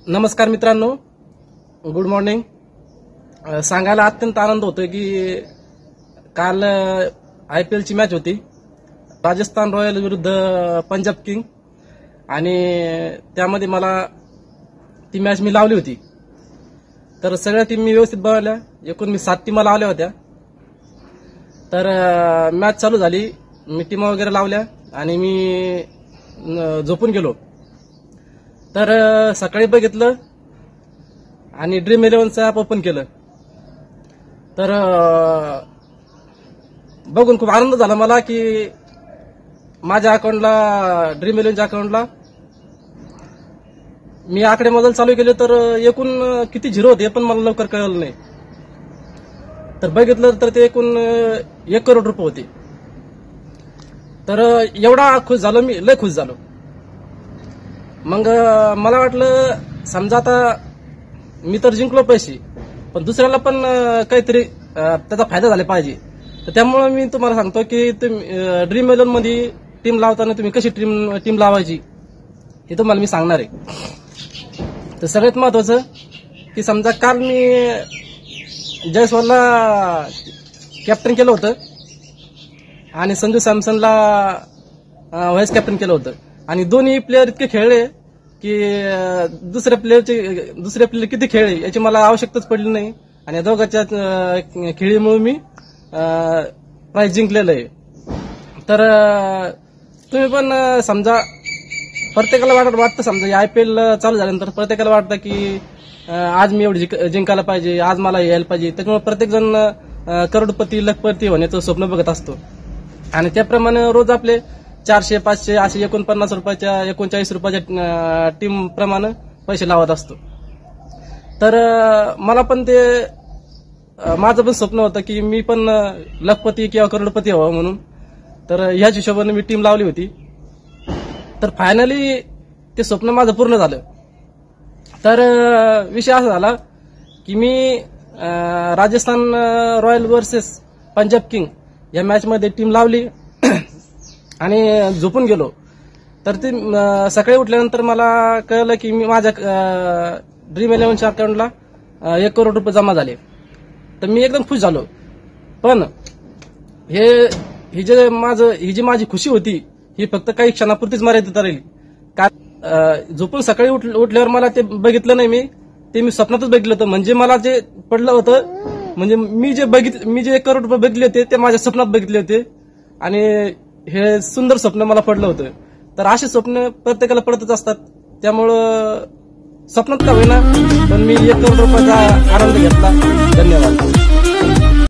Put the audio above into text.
नमस्कार मित्रांनो, good morning. सांगायला अत्यंत आनंद होतोय की काल IPL ची मॅच होती, राजस्थान रॉयल विरुद्ध पंजाब किंग, आणि त्यामध्ये मला ती मॅच मी लावली होती। तर सगळ्या टीम मी व्यवस्थित बनवल्या, एकूण मी 7 टीमा लावल्या होत्या। तर मॅच चालू झाली, मी टीमा वगैरे लावल्या आणि मी झोपून गेलो। तर सकाळी बघितलं आणि ड्रीम 11चं ॲप ओपन केलं, तर बघून खूप आनंद झाला मला की माझ्या अकाउंटला, ड्रीम 11च्या अकाउंटला मी आकडे मोजायला चालू केले तर एकूण किती झिरो होते हे पण मला लवकर कळलं नाही। तर बघितलं तर ते एकूण 1 करोड रुपये होते। तर एवढा खुश झालो मी, लय खुश झालो। मग मला वाटलं समजा आता मी तर जिंकलो पैसे, पण दुसऱ्याला पण काहीतरी त्याचा फायदा झाला पाहिजे। तर त्यामुळे मी तुम्हाला सांगतो की तुम्ही ड्रीम 11 मध्ये टीम लावताना तुम्ही कशी टीम लावायची हे तुम्हाला मी सांगणार आहे। तर सगळ्यात महत्वाचं की समजा काल मी जयस्वालला कॅप्टन केलं होतं आणि संजू सॅमसनला व्हाईस कॅप्टन केलं होतं, आणि दोन्ही प्लेयर इतके खेळले की दुसऱ्या प्लेयर किती खेळले याची मला आवश्यकताच पडली नाही, आणि या दोघांच्या खेळीमुळे मी प्राइज जिंकलेलं आहे। तर तुम्ही पण समजा प्रत्येकाला वाटतं समजा IPL चालू झाल्यानंतर प्रत्येकाला वाटतं की आज मी एवढी जिंकायला पाहिजे, आज मला यायला पाहिजे। त्याच्यामुळे प्रत्येक जण करोडपती लखपती होण्याचं स्वप्न बघत असतो, आणि त्याप्रमाणे रोज आपले 400, 500 असे 49 रुपयाच्या 39 रुपयाच्या टीम प्रमाणे पैसे लावत असतो। तर मला पण ते माझं पण स्वप्न होतं की मी पण लखपती किंवा करोडपती व्हावं म्हणून। तर ह्याच हिशोबाने मी टीम लावली होती। तर फायनली ते स्वप्न माझं पूर्ण झालं। तर विषय असा झाला की मी Rajasthan Royal versus Punjab King या मॅच मध्ये टीम लावली आणि झोपून गेलो। तर ते सकाळी उठल्यानंतर मला कळलं की मी माझ्या ड्रीम 11च्या अकाउंटला 1 करोड रुपये जमा झाले। तर मी एकदम खुश झालो। पण ही जी माझी खुशी होती ही फक्त काही क्षणापुरतीच मर्यादित राहिली। झोपून सकाळी उठल्यावर मला ते बघितलं नाही, मी स्वप्नातच बघितलं होतं। म्हणजे मला जे पडलं होतं, म्हणजे मी जे 1 करोड रुपये बघितले होते ते माझ्या स्वप्नात बघितले होते, आणि हे सुंदर स्वप्न मला पडलं होतं। तर असे स्वप्न प्रत्येकाला पडतच असतात, त्यामुळं स्वप्नात का होईना पण मी 1 करोड रुपयाचा आनंद घेतला। धन्यवाद।